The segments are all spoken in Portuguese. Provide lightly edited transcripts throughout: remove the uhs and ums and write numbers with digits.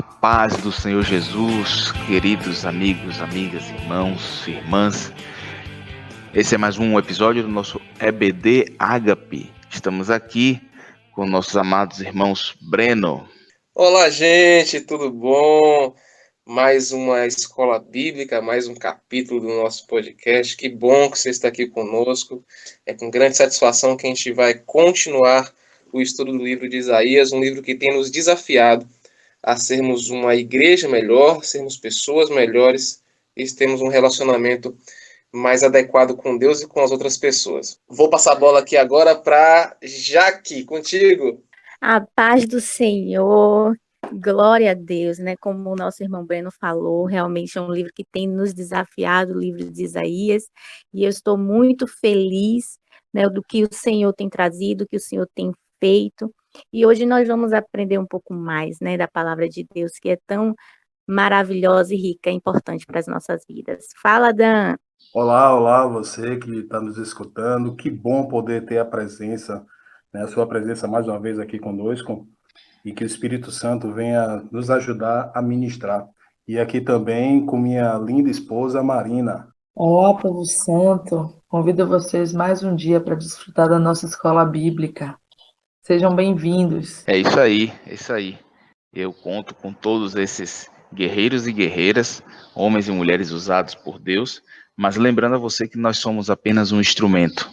A paz do Senhor Jesus, queridos amigos, amigas, irmãos, irmãs. Esse é mais um episódio do nosso EBD Ágape. Estamos aqui com nossos amados irmãos Breno. Olá, gente, tudo bom? Mais uma escola bíblica, mais um capítulo do nosso podcast. Que bom que você está aqui conosco. É com grande satisfação que a gente vai continuar o estudo do livro de Isaías, um livro que tem nos desafiado a sermos uma igreja melhor, sermos pessoas melhores e termos um relacionamento mais adequado com Deus e com as outras pessoas. Vou passar a bola aqui agora para Jaque, contigo. A paz do Senhor, glória a Deus, né? Como o nosso irmão Breno falou, realmente é um livro que tem nos desafiado, o livro de Isaías, e eu estou muito feliz, né, do que o Senhor tem trazido, do que o Senhor tem feito, e hoje nós vamos aprender um pouco mais, né, da palavra de Deus, que é tão maravilhosa e rica, e importante para as nossas vidas. Fala, Dan! Olá, você que está nos escutando. Que bom poder ter a presença, né, a sua presença mais uma vez aqui conosco e que o Espírito Santo venha nos ajudar a ministrar. E aqui também com minha linda esposa Marina. Olá, povo santo. Convido vocês mais um dia para desfrutar da nossa escola bíblica. Sejam bem-vindos. É isso aí. Eu conto com todos esses guerreiros e guerreiras, homens e mulheres usados por Deus, mas lembrando a você que nós somos apenas um instrumento.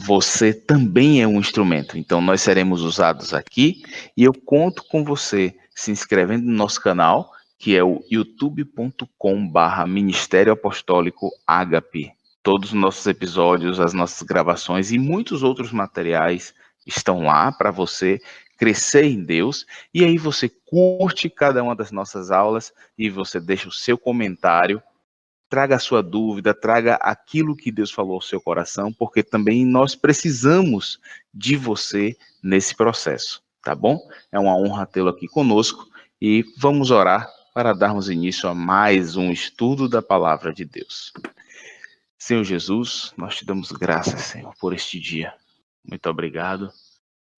Você também é um instrumento, então nós seremos usados aqui e eu conto com você se inscrevendo no nosso canal, que é o youtube.com/Ministério Apostólico Ágape. Todos os nossos episódios, as nossas gravações e muitos outros materiais estão lá para você crescer em Deus, e aí você curte cada uma das nossas aulas e você deixa o seu comentário, traga a sua dúvida, traga aquilo que Deus falou ao seu coração, porque também nós precisamos de você nesse processo, tá bom? É uma honra tê-lo aqui conosco e vamos orar para darmos início a mais um estudo da palavra de Deus. Senhor Jesus, nós te damos graças, Senhor, por este dia. Muito obrigado,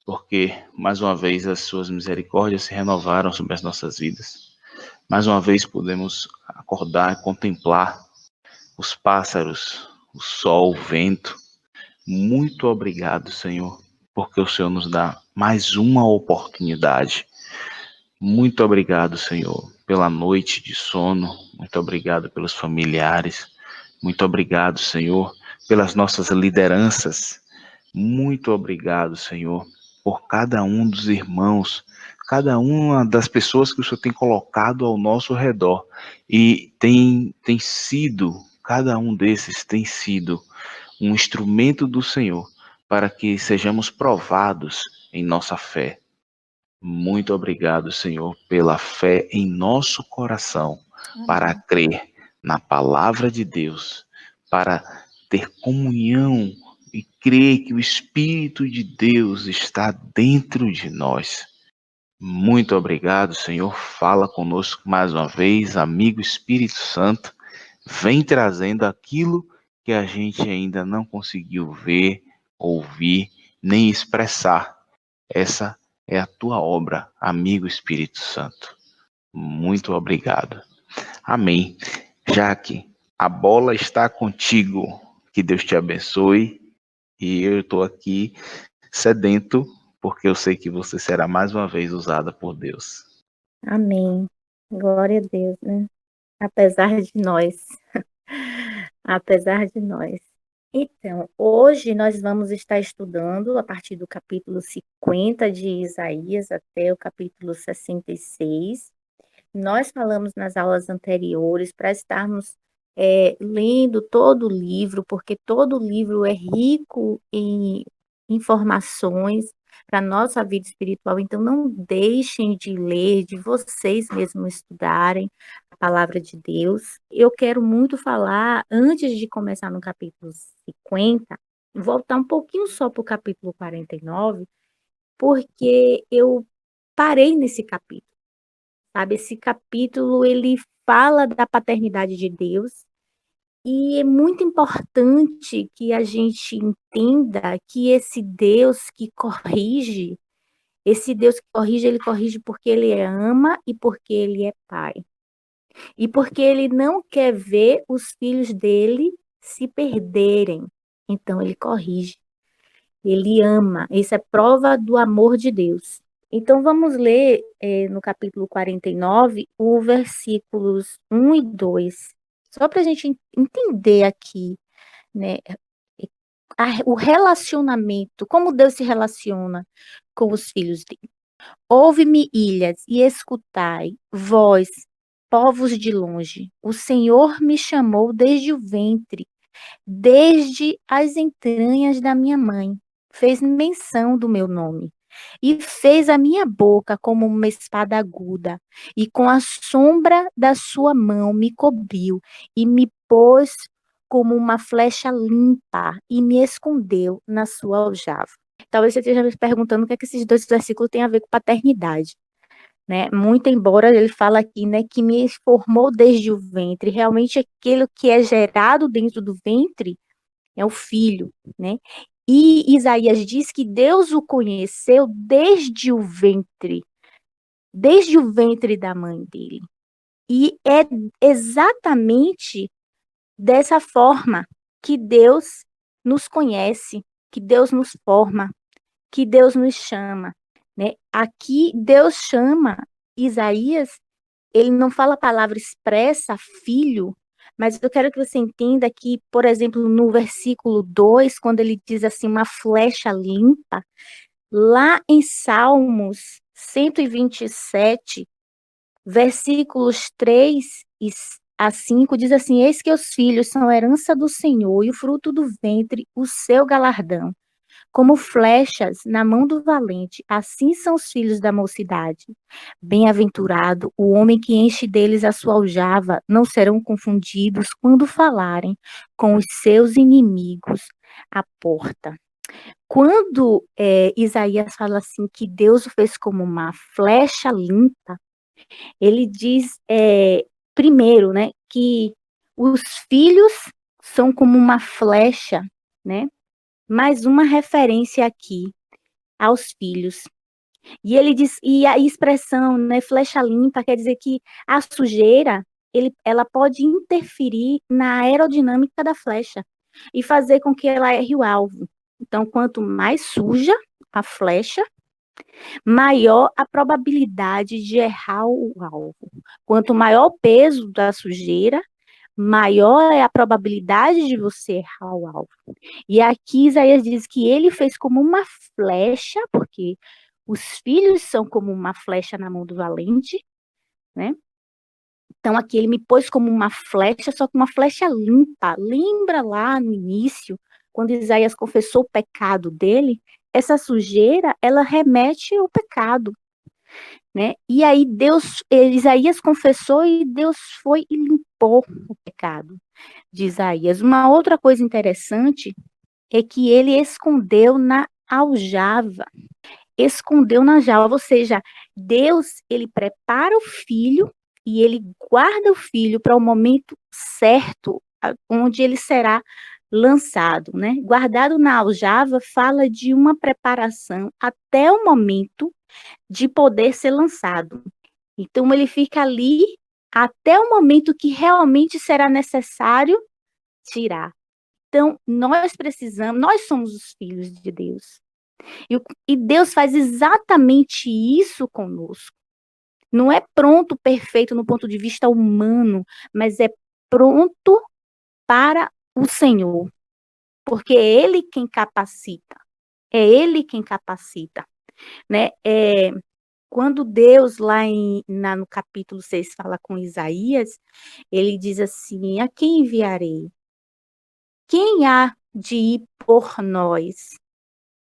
porque mais uma vez as suas misericórdias se renovaram sobre as nossas vidas. Mais uma vez podemos acordar e contemplar os pássaros, o sol, o vento. Muito obrigado, Senhor, porque o Senhor nos dá mais uma oportunidade. Muito obrigado, Senhor, pela noite de sono. Muito obrigado pelos familiares. Muito obrigado, Senhor, pelas nossas lideranças. Muito obrigado, Senhor, por cada um dos irmãos, cada uma das pessoas que o Senhor tem colocado ao nosso redor. E tem sido, cada um desses tem sido um instrumento do Senhor para que sejamos provados em nossa fé. Muito obrigado, Senhor, pela fé em nosso coração, para crer na palavra de Deus, para ter comunhão e crer que o Espírito de Deus está dentro de nós. Muito obrigado, Senhor. Fala conosco mais uma vez, amigo Espírito Santo. Vem trazendo aquilo que a gente ainda não conseguiu ver, ouvir, nem expressar. Essa é a tua obra, amigo Espírito Santo. Muito obrigado. Amém. Jaque, a bola está contigo. Que Deus te abençoe. E eu estou aqui sedento, porque eu sei que você será mais uma vez usada por Deus. Amém. Glória a Deus, né? Apesar de nós. Apesar de nós. Então, hoje nós vamos estar estudando a partir do capítulo 50 de Isaías até o capítulo 66. Nós falamos nas aulas anteriores para estarmos lendo todo o livro, porque todo o livro é rico em informações para a nossa vida espiritual. Então, não deixem de ler, de vocês mesmos estudarem a palavra de Deus. Eu quero muito falar, antes de começar no capítulo 50, voltar um pouquinho só para o capítulo 49, porque eu parei nesse capítulo. Sabe, esse capítulo ele fala da paternidade de Deus e é muito importante que a gente entenda que esse Deus que corrige, Esse Deus que corrige, ele corrige porque ele ama e porque ele é pai. E porque ele não quer ver os filhos dele se perderem. Então ele corrige. Ele ama. Isso é prova do amor de Deus. Então vamos ler no capítulo 49, os versículos 1 e 2. Só para a gente entender aqui, né, o relacionamento, como Deus se relaciona com os filhos dele. Ouve-me, ilhas, e escutai, vós, povos de longe. O Senhor me chamou desde o ventre, desde as entranhas da minha mãe. Fez menção do meu nome. E fez a minha boca como uma espada aguda, e com a sombra da sua mão me cobriu, e me pôs como uma flecha limpa, e me escondeu na sua aljava. Talvez você esteja me perguntando o que é que esses dois versículos têm a ver com paternidade, né? Muito embora ele fala aqui, né, que me formou desde o ventre, realmente aquilo que é gerado dentro do ventre é o filho, né? E Isaías diz que Deus o conheceu desde o ventre da mãe dele. E é exatamente dessa forma que Deus nos conhece, que Deus nos forma, que Deus nos chama, né? Aqui Deus chama Isaías, ele não fala a palavra expressa, filho, mas eu quero que você entenda que, por exemplo, no versículo 2, quando ele diz assim, uma flecha limpa, lá em Salmos 127, versículos 3 a 5, diz assim, eis que os filhos são a herança do Senhor e o fruto do ventre, o seu galardão. Como flechas na mão do valente, assim são os filhos da mocidade. Bem-aventurado o homem que enche deles a sua aljava, não serão confundidos quando falarem com os seus inimigos à porta. Quando Isaías fala assim que Deus o fez como uma flecha limpa, ele diz primeiro, né, que os filhos são como uma flecha, né? Mais uma referência aqui aos filhos. E ele diz, e a expressão, né, flecha limpa, quer dizer que a sujeira, ela pode interferir na aerodinâmica da flecha e fazer com que ela erre o alvo. Então, quanto mais suja a flecha, maior a probabilidade de errar o alvo. Quanto maior o peso da sujeira, maior é a probabilidade de você errar o alvo. E aqui Isaías diz que ele fez como uma flecha, porque os filhos são como uma flecha na mão do valente, né? Então aqui ele me pôs como uma flecha, só que uma flecha limpa. Lembra lá no início, quando Isaías confessou o pecado dele? Essa sujeira, ela remete ao pecado, né? E aí Isaías confessou e Deus foi e limpou o pecado de Isaías. Uma outra coisa interessante é que ele escondeu na aljava. Escondeu na aljava, ou seja, Deus, ele prepara o filho e ele guarda o filho para o momento certo, onde ele será lançado, né? Guardado na aljava fala de uma preparação até o momento de poder ser lançado. Então ele fica ali até o momento que realmente será necessário tirar. Então, nós somos os filhos de Deus. E Deus faz exatamente isso conosco. Não é pronto, perfeito no ponto de vista humano, mas é pronto para o Senhor. Porque é Ele quem capacita. É Ele quem capacita. Né? Quando Deus, lá no capítulo 6, fala com Isaías, ele diz assim, a quem enviarei? Quem há de ir por nós?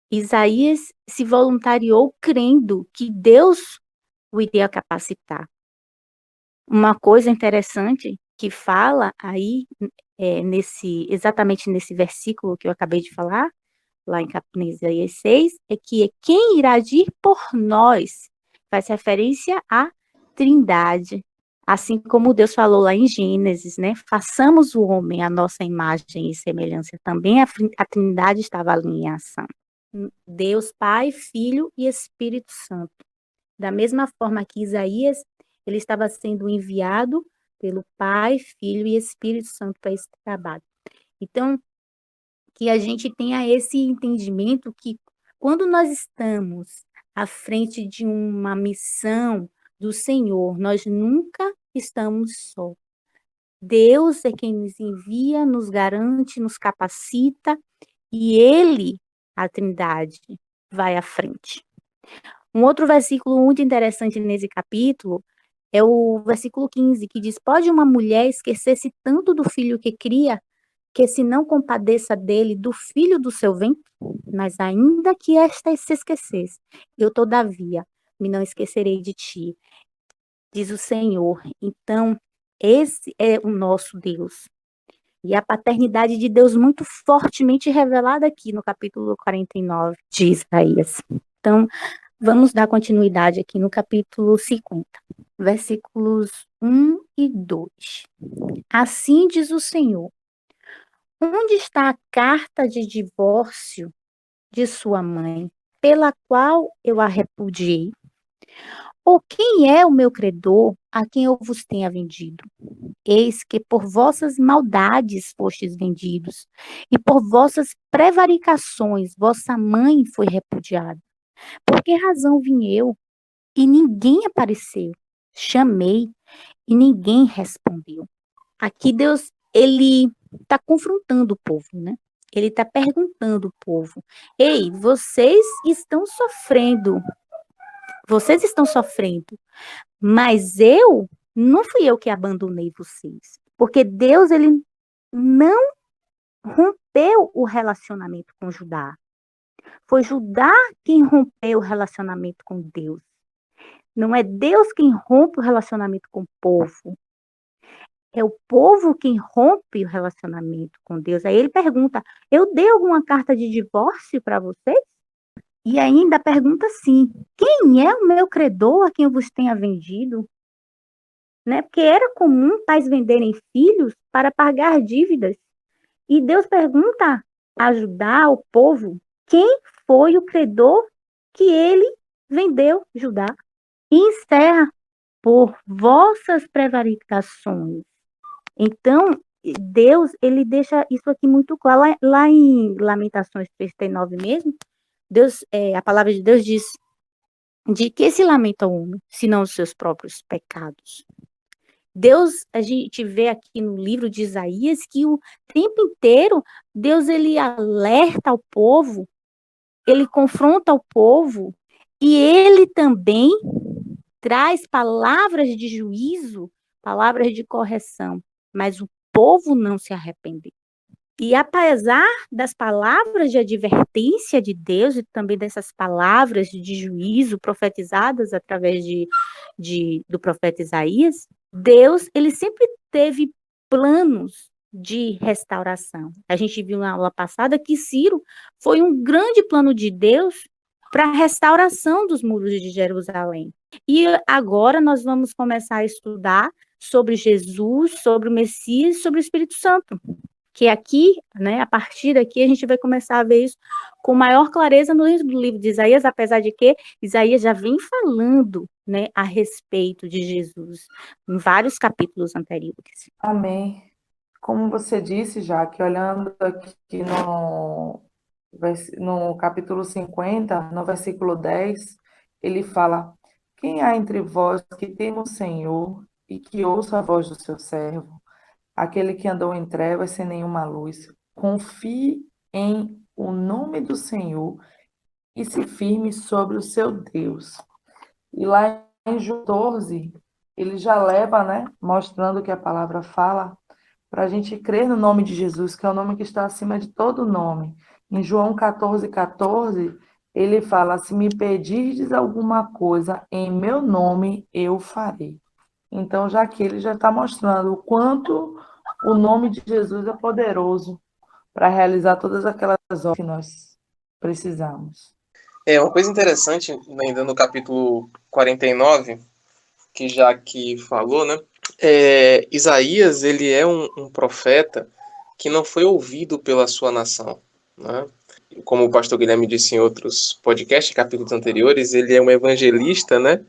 Isaías se voluntariou crendo que Deus o iria capacitar. Uma coisa interessante que fala aí, exatamente nesse versículo que eu acabei de falar, lá em Isaías 6, é que quem irá ir por nós faz referência à Trindade. Assim como Deus falou lá em Gênesis, né? Façamos o homem à nossa imagem e semelhança. Também a Trindade estava ali em ação. Deus Pai, Filho e Espírito Santo. Da mesma forma que Isaías, ele estava sendo enviado pelo Pai, Filho e Espírito Santo para esse trabalho. Então, que a gente tenha esse entendimento que quando nós estamos à frente de uma missão do Senhor, nós nunca estamos só. Deus é quem nos envia, nos garante, nos capacita e Ele, a Trindade, vai à frente. Um outro versículo muito interessante nesse capítulo é o versículo 15, que diz: pode uma mulher esquecer-se tanto do filho que cria, que se não compadeça dele, do filho do seu ventre? Mas ainda que esta se esquecesse, eu todavia me não esquecerei de ti, diz o Senhor. Então, esse é o nosso Deus. E a paternidade de Deus muito fortemente revelada aqui no capítulo 49 de Isaías. Então, vamos dar continuidade aqui no capítulo 50, versículos 1 e 2. Assim diz o Senhor: onde está a carta de divórcio de sua mãe, pela qual eu a repudiei? Ou quem é o meu credor, a quem eu vos tenha vendido? Eis que por vossas maldades fostes vendidos, e por vossas prevaricações vossa mãe foi repudiada. Por que razão vim eu, e ninguém apareceu? Chamei, e ninguém respondeu. Aqui Deus, ele está confrontando o povo, né? Ele está perguntando ao povo: ei, vocês estão sofrendo, mas não fui eu que abandonei vocês, porque Deus, ele não rompeu o relacionamento com Judá. Foi Judá quem rompeu o relacionamento com Deus. Não é Deus quem rompe o relacionamento com o povo. É o povo quem rompe o relacionamento com Deus. Aí ele pergunta: eu dei alguma carta de divórcio para vocês? E ainda pergunta assim: quem é o meu credor a quem eu vos tenha vendido? Né? Porque era comum pais venderem filhos para pagar dívidas. E Deus pergunta a Judá, ao povo, quem foi o credor que ele vendeu, Judá. E encerra: por vossas prevaricações. Então, Deus, ele deixa isso aqui muito claro. Lá em Lamentações 3:9 mesmo, Deus, a palavra de Deus diz: de que se lamenta o homem, senão os seus próprios pecados? Deus, a gente vê aqui no livro de Isaías que o tempo inteiro Deus, ele alerta ao povo, ele confronta o povo e ele também traz palavras de juízo, palavras de correção, mas o povo não se arrependeu. E apesar das palavras de advertência de Deus e também dessas palavras de juízo profetizadas através do profeta Isaías, Deus, ele sempre teve planos de restauração. A gente viu na aula passada que Ciro foi um grande plano de Deus para a restauração dos muros de Jerusalém. E agora nós vamos começar a estudar sobre Jesus, sobre o Messias, sobre o Espírito Santo. Que aqui, né, a partir daqui, a gente vai começar a ver isso com maior clareza no livro de Isaías, apesar de que Isaías já vem falando, né, a respeito de Jesus em vários capítulos anteriores. Amém. Como você disse, Jaque, olhando aqui no capítulo 50, no versículo 10, ele fala: quem há entre vós que teme o Senhor e que ouça a voz do seu servo? Aquele que andou em trevas sem nenhuma luz. Confie em o nome do Senhor e se firme sobre o seu Deus. E lá em João 14, ele já leva, né, mostrando que a palavra fala, para a gente crer no nome de Jesus, que é o nome que está acima de todo nome. Em João 14:14, ele fala: se me pedirdes alguma coisa em meu nome, eu farei. Então, já que ele já está mostrando o quanto o nome de Jesus é poderoso para realizar todas aquelas obras que nós precisamos. Uma coisa interessante, ainda no capítulo 49, que já que falou, né? Isaías, ele é um profeta que não foi ouvido pela sua nação, né? como o pastor Guilherme disse em outros podcasts, capítulos anteriores, ele é um evangelista, né,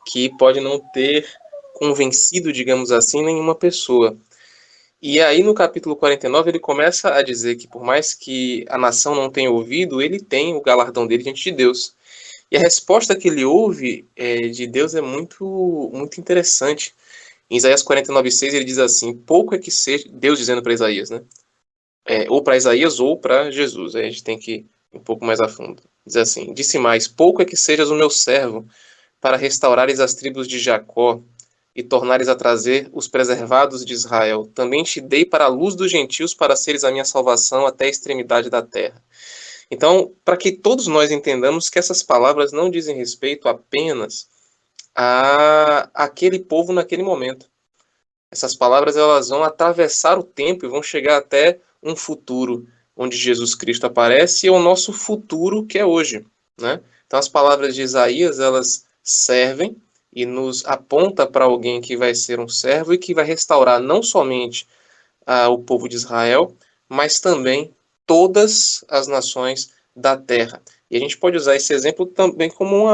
que pode não ter convencido, digamos assim, nenhuma pessoa. E aí, no capítulo 49, ele começa a dizer que, por mais que a nação não tenha ouvido, ele tem o galardão dele diante de Deus. E a resposta que ele ouve de Deus é muito, muito interessante. Em Isaías 49:6, ele diz assim: pouco é que seja. Deus dizendo para Isaías, né? Ou para Isaías ou para Jesus. Aí a gente tem que ir um pouco mais a fundo. Diz assim: disse mais: pouco é que sejas o meu servo, para restaurares as tribos de Jacó e tornares a trazer os preservados de Israel. Também te dei para a luz dos gentios, para seres a minha salvação até a extremidade da terra. Então, para que todos nós entendamos que essas palavras não dizem respeito apenas a aquele povo naquele momento. Essas palavras elas vão atravessar o tempo e vão chegar até um futuro onde Jesus Cristo aparece e é o nosso futuro que é hoje, né? Então as palavras de Isaías elas servem e nos aponta para alguém que vai ser um servo e que vai restaurar não somente o povo de Israel, mas também todas as nações da terra. E a gente pode usar esse exemplo também como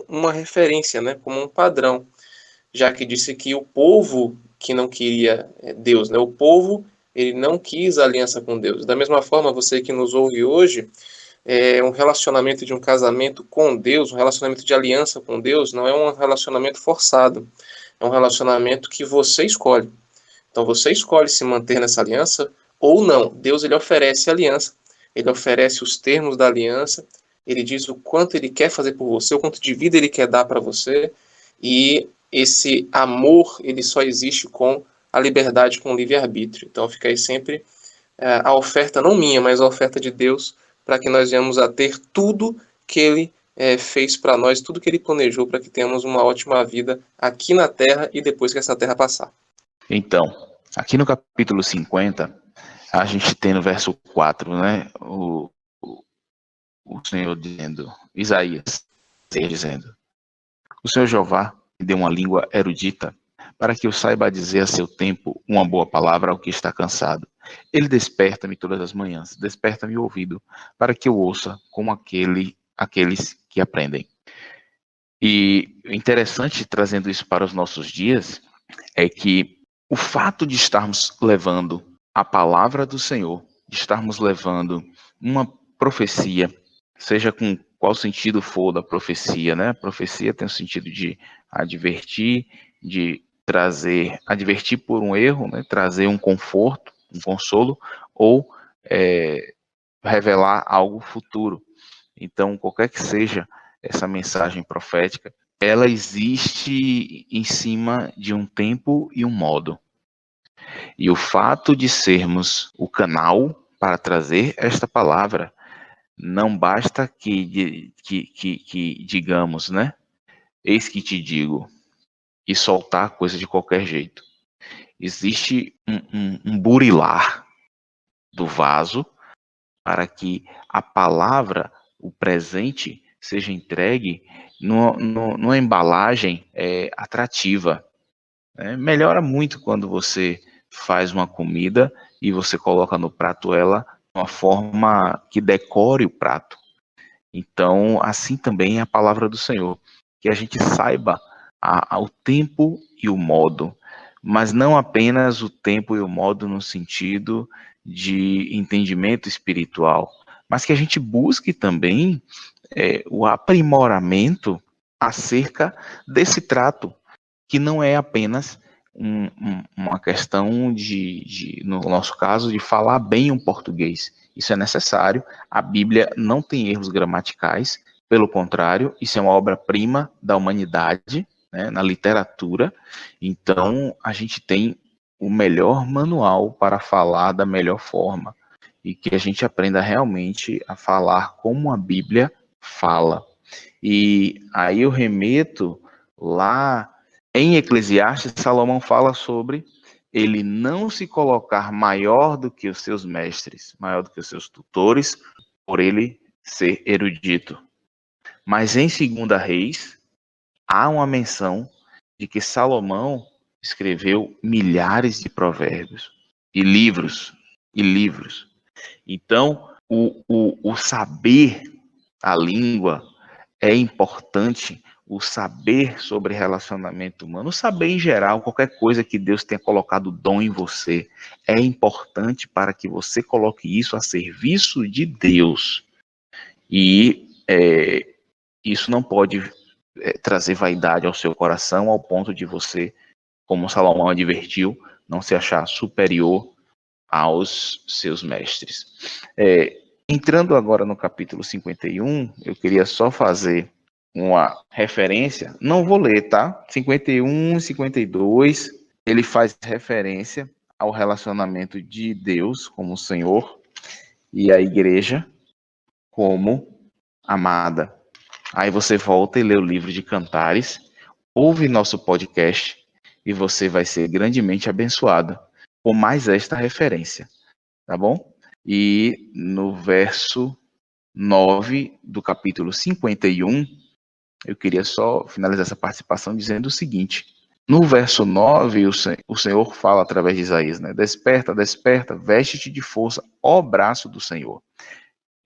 uma referência, né? Como um padrão, já que disse que o povo que não queria Deus, né? O povo ele não quis aliança com Deus. Da mesma forma, você que nos ouve hoje, um relacionamento de um casamento com Deus, um relacionamento de aliança com Deus, não é um relacionamento forçado. É um relacionamento que você escolhe. Então você escolhe se manter nessa aliança ou não. Deus ele oferece a aliança, ele oferece os termos da aliança, ele diz o quanto ele quer fazer por você, o quanto de vida ele quer dar para você, e esse amor ele só existe com a liberdade, com o livre-arbítrio. Então fica aí sempre a oferta, não minha, mas a oferta de Deus, para que nós venhamos a ter tudo que ele fez para nós, tudo que ele planejou para que tenhamos uma ótima vida aqui na Terra e depois que essa Terra passar. Então, aqui no capítulo 50, a gente tem no verso 4, né, o Senhor dizendo, Isaías dizendo, o Senhor Jeová me deu uma língua erudita, para que eu saiba dizer a seu tempo uma boa palavra ao que está cansado. Ele desperta-me todas as manhãs, desperta-me o ouvido, para que eu ouça como aqueles que aprendem. E interessante, trazendo isso para os nossos dias, é que o fato de estarmos levando a palavra do Senhor, de estarmos levando uma profecia, seja com qual sentido for da profecia, né? A profecia tem o sentido de advertir, de trazer, advertir por um erro, né? Trazer um conforto, um consolo, ou revelar algo futuro. Então, qualquer que seja essa mensagem profética, ela existe em cima de um tempo e um modo. E o fato de sermos o canal para trazer esta palavra, não basta que digamos, né? Eis que te digo, e soltar a coisa de qualquer jeito. Existe um burilar do vaso para que a palavra, o presente, seja entregue numa embalagem atrativa. Melhora muito quando você faz uma comida e você coloca no prato ela de uma forma que decore o prato. Então, assim também é a palavra do Senhor, que a gente saiba o tempo e o modo, mas não apenas o tempo e o modo no sentido de entendimento espiritual, mas que a gente busque também o aprimoramento acerca desse trato, que não é apenas uma questão no nosso caso, de falar bem o português. Isso é necessário. A Bíblia não tem erros gramaticais, pelo contrário, isso é uma obra-prima da humanidade, né, na literatura. Então, a gente tem o melhor manual para falar da melhor forma e que a gente aprenda realmente a falar como a Bíblia fala. E aí eu remeto lá em Eclesiastes, Salomão fala sobre ele não se colocar maior do que os seus mestres, maior do que os seus tutores, por ele ser erudito. Mas em 2 Reis, há uma menção de que Salomão escreveu milhares de provérbios e livros. Então, o saber a língua é importante, o saber sobre relacionamento humano, o saber em geral, qualquer coisa que Deus tenha colocado dom em você, é importante para que você coloque isso a serviço de Deus. E isso não pode trazer vaidade ao seu coração, ao ponto de você, como Salomão advertiu, não se achar superior aos seus mestres. Entrando agora no capítulo 51, eu queria só fazer uma referência, não vou ler, tá? 51 e 52, ele faz referência ao relacionamento de Deus como Senhor e a igreja como amada. Aí você volta e lê o livro de Cantares, ouve nosso podcast e você vai ser grandemente abençoado por mais esta referência, tá bom? E no verso 9 do capítulo 51, eu queria só finalizar essa participação dizendo o seguinte: no verso 9, o Senhor fala através de Isaías, né? Desperta, desperta, veste-te de força, ó braço do Senhor.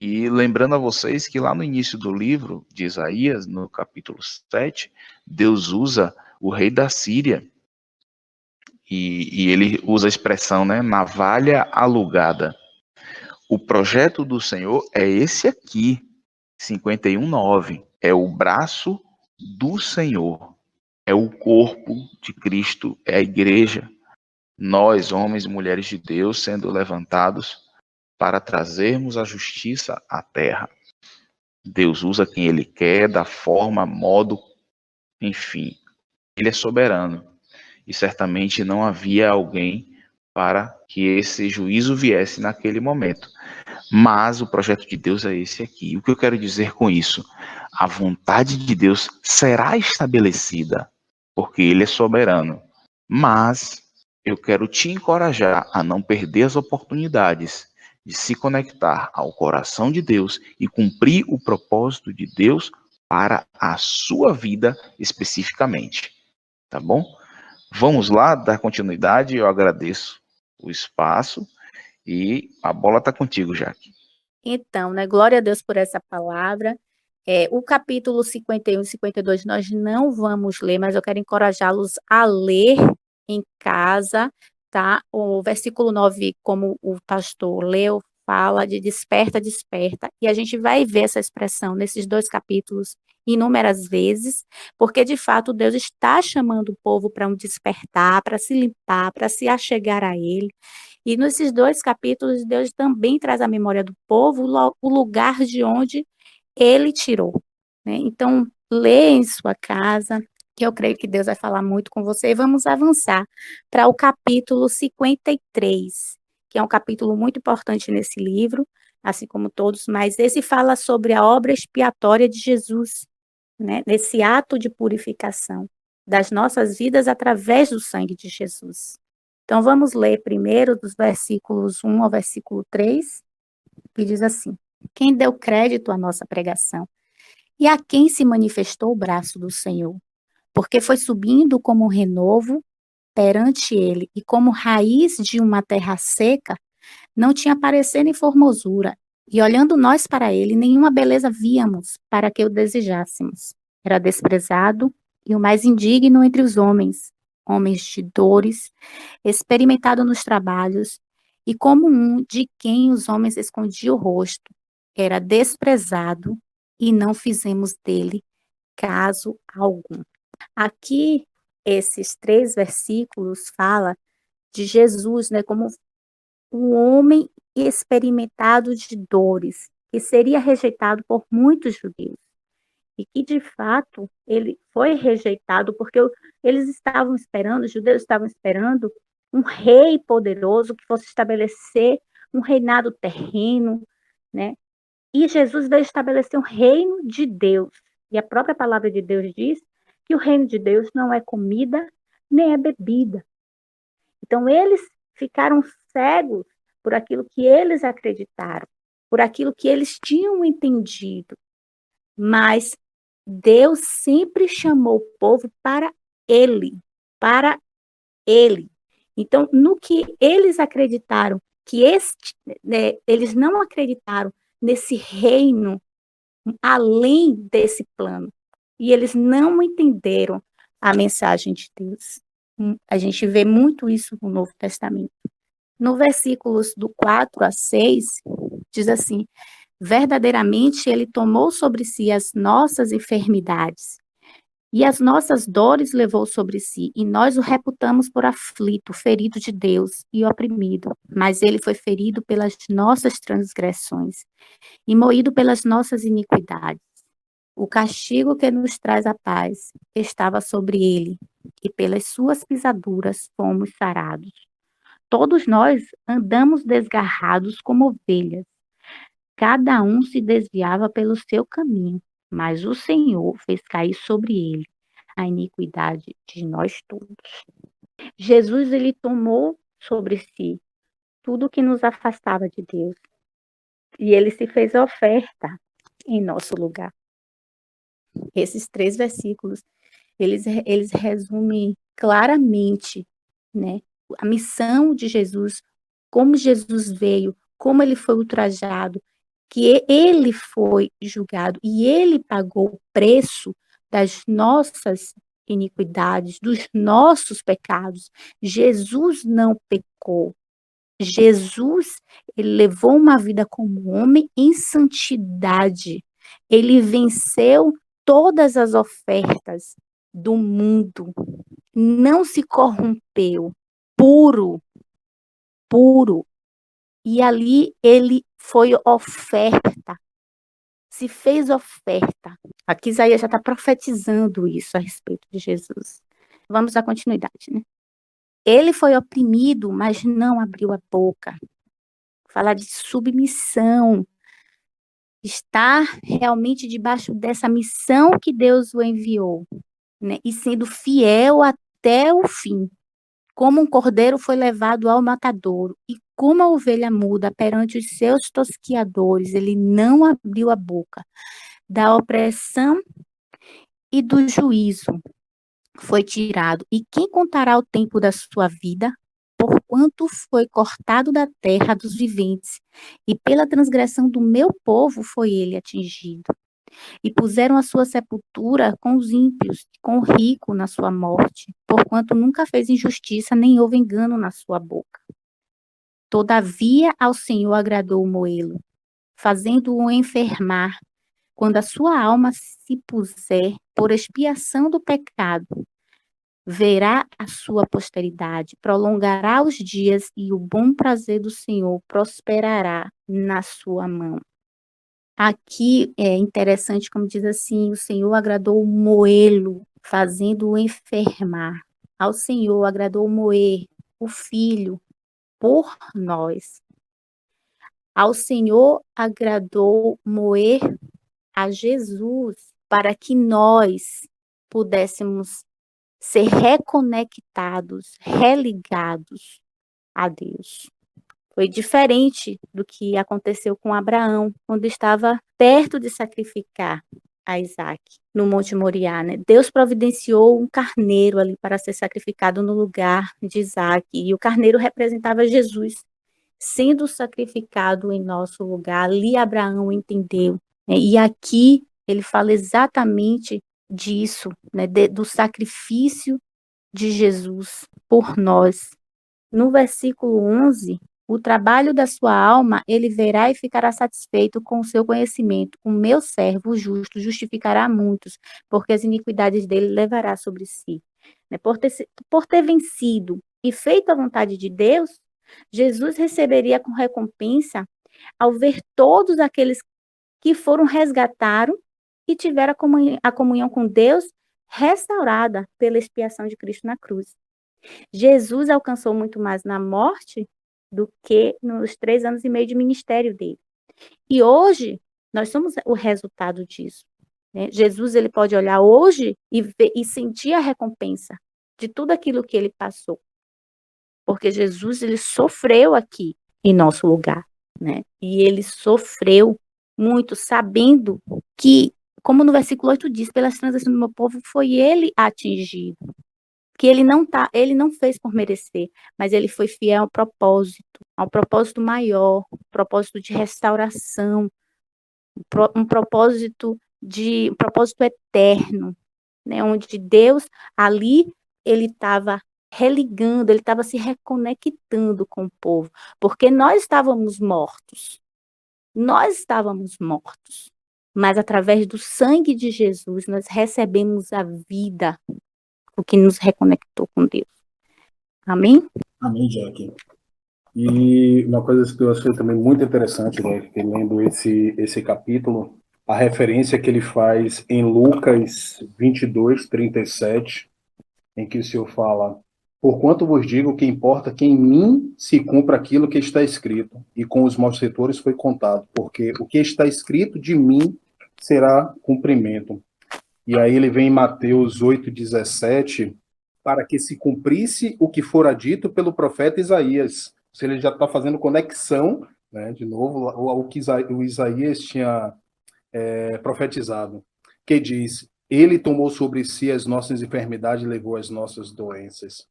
E lembrando a vocês que lá no início do livro de Isaías, no capítulo 7, Deus usa o rei da Síria, e ele usa a expressão, né, navalha alugada. O projeto do Senhor é esse aqui, 51:9, é o braço do Senhor, é o corpo de Cristo, é a igreja, nós, homens e mulheres de Deus, sendo levantados para trazermos a justiça à terra. Deus usa quem Ele quer, da forma, modo, enfim, Ele é soberano. E certamente não havia alguém para que esse juízo viesse naquele momento. Mas o projeto de Deus é esse aqui. O que eu quero dizer com isso? A vontade de Deus será estabelecida, porque Ele é soberano. Mas eu quero te encorajar a não perder as oportunidades de se conectar ao coração de Deus e cumprir o propósito de Deus para a sua vida especificamente. Tá bom? Vamos lá dar continuidade. Eu agradeço o espaço e a bola está contigo, Jaque. Então, né, glória a Deus por essa palavra. O capítulo 51 e 52 nós não vamos ler, mas eu quero encorajá-los a ler em casa, tá? O versículo 9, como o pastor leu, fala de desperta, desperta, e a gente vai ver essa expressão nesses dois capítulos inúmeras vezes, porque de fato Deus está chamando o povo para um despertar, para se limpar, para se achegar a Ele. E nesses dois capítulos, Deus também traz à memória do povo o lugar de onde Ele tirou, né? Então, lê em sua casa, que eu creio que Deus vai falar muito com você, e vamos avançar para o capítulo 53, que é um capítulo muito importante nesse livro, assim como todos, mas esse fala sobre a obra expiatória de Jesus, né? Nesse ato de purificação das nossas vidas através do sangue de Jesus. Então, vamos ler primeiro dos versículos 1 ao versículo 3, que diz assim: quem deu crédito à nossa pregação? E a quem se manifestou o braço do Senhor? Porque foi subindo como um renovo perante ele, e como raiz de uma terra seca, não tinha parecer nem formosura. E olhando nós para ele, nenhuma beleza víamos para que o desejássemos. Era desprezado e o mais indigno entre os homens, homens de dores, experimentado nos trabalhos, e como um de quem os homens escondiam o rosto. Era desprezado e não fizemos dele caso algum. Aqui, esses 3 versículos fala de Jesus, né, como um homem experimentado de dores, que seria rejeitado por muitos judeus. E que, de fato, ele foi rejeitado porque eles estavam esperando, os judeus estavam esperando um rei poderoso que fosse estabelecer um reinado terreno, né? E Jesus veio estabelecer um reino de Deus. E a própria palavra de Deus diz que o reino de Deus não é comida nem é bebida. Então, eles ficaram cegos por aquilo que eles acreditaram, por aquilo que eles tinham entendido. Mas Deus sempre chamou o povo para Ele, para Ele. Então, no que eles acreditaram que eles não acreditaram nesse reino além desse plano. E eles não entenderam a mensagem de Deus. A gente vê muito isso no Novo Testamento. No versículos do 4 a 6, diz assim: verdadeiramente ele tomou sobre si as nossas enfermidades e as nossas dores levou sobre si, e nós o reputamos por aflito, ferido de Deus e oprimido. Mas ele foi ferido pelas nossas transgressões e moído pelas nossas iniquidades. O castigo que nos traz a paz estava sobre ele, e pelas suas pisaduras fomos sarados. Todos nós andamos desgarrados como ovelhas. Cada um se desviava pelo seu caminho, mas o Senhor fez cair sobre ele a iniquidade de nós todos. Jesus, ele tomou sobre si tudo que nos afastava de Deus. E ele se fez oferta em nosso lugar. Esses 3 versículos, eles resumem claramente, né, a missão de Jesus, como Jesus veio, como ele foi ultrajado, que ele foi julgado e ele pagou o preço das nossas iniquidades, dos nossos pecados. Jesus não pecou. Jesus, ele levou uma vida como homem em santidade. Ele venceu todas as ofertas do mundo. Não se corrompeu. Puro. E ali ele foi oferta. Se fez oferta. Aqui Isaías já está profetizando isso a respeito de Jesus. Vamos à continuidade, né? Ele foi oprimido, mas não abriu a boca. Falar de submissão. Estar realmente debaixo dessa missão que Deus o enviou, né? E sendo fiel até o fim. Como um cordeiro foi levado ao matadouro, e como a ovelha muda perante os seus tosquiadores, ele não abriu a boca. Da opressão e do juízo foi tirado. E quem contará o tempo da sua vida? Porquanto foi cortado da terra dos viventes, e pela transgressão do meu povo foi ele atingido. E puseram a sua sepultura com os ímpios, com o rico na sua morte, porquanto nunca fez injustiça, nem houve engano na sua boca. Todavia ao Senhor agradou moê-lo, fazendo-o enfermar, quando a sua alma se puser por expiação do pecado. Verá a sua posteridade, prolongará os dias, e o bom prazer do Senhor prosperará na sua mão. Aqui é interessante, como diz assim, o Senhor agradou moê-lo, fazendo-o enfermar. Ao Senhor agradou moer o Filho por nós. Ao Senhor agradou moer a Jesus para que nós pudéssemos ser reconectados, religados a Deus. Foi diferente do que aconteceu com Abraão, quando estava perto de sacrificar a Isaac no Monte Moriá, né? Deus providenciou um carneiro ali para ser sacrificado no lugar de Isaac, e o carneiro representava Jesus sendo sacrificado em nosso lugar. Ali Abraão entendeu, né? E aqui ele fala exatamente disso, né? Do sacrifício de Jesus por nós. No versículo 11, o trabalho da sua alma ele verá e ficará satisfeito com o seu conhecimento. O meu servo, o justo, justificará muitos, porque as iniquidades dele levará sobre si. Por ter vencido e feito a vontade de Deus, Jesus receberia com recompensa ao ver todos aqueles que foram resgatados e tiveram a comunhão com Deus restaurada pela expiação de Cristo na cruz. Jesus alcançou muito mais na morte do que nos 3 anos e meio de ministério dele. E hoje, nós somos o resultado disso, né? Jesus, ele pode olhar hoje e ver, e sentir a recompensa de tudo aquilo que ele passou. Porque Jesus, ele sofreu aqui em nosso lugar, né? E ele sofreu muito, sabendo que, como no versículo 8 diz, pelas transgressões do meu povo foi ele atingido. que ele não fez por merecer, mas ele foi fiel ao propósito maior, um propósito de restauração, um propósito eterno, né? Onde Deus ali ele estava religando, ele estava se reconectando com o povo, porque nós estávamos mortos. Nós estávamos mortos, mas através do sangue de Jesus nós recebemos a vida, o que nos reconectou com Deus. Amém? Amém, Jack. E uma coisa que eu achei também muito interessante, né, lendo esse capítulo, a referência que ele faz em Lucas 22:37, em que o Senhor fala: porquanto vos digo que importa que em mim se cumpra aquilo que está escrito, e com os malfeitores foi contado, porque o que está escrito de mim será cumprimento. E aí ele vem em Mateus 8:17, para que se cumprisse o que fora dito pelo profeta Isaías. Se ele já está fazendo conexão, né, de novo, ao que o Isaías tinha profetizado, que diz: ele tomou sobre si as nossas enfermidades e levou as nossas doenças.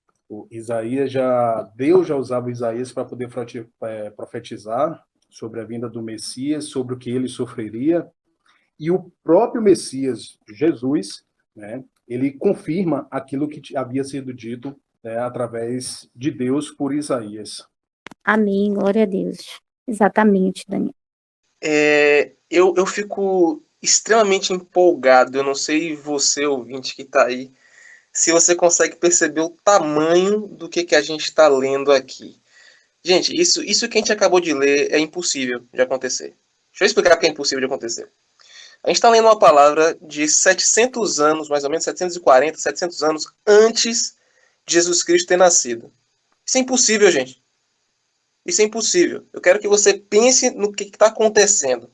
Deus já usava Isaías para poder profetizar sobre a vinda do Messias, sobre o que ele sofreria, e o próprio Messias, Jesus, né, ele confirma aquilo que havia sido dito, né, através de Deus por Isaías. Amém, glória a Deus. Exatamente, Daniel. Eu fico extremamente empolgado. Eu não sei você, ouvinte, que está aí, se você consegue perceber o tamanho do que a gente está lendo aqui. Gente, isso que a gente acabou de ler é impossível de acontecer. Deixa eu explicar o que é impossível de acontecer. A gente está lendo uma palavra de 700 anos, mais ou menos 740, 700 anos antes de Jesus Cristo ter nascido. Isso é impossível, gente. Isso é impossível. Eu quero que você pense no que está acontecendo.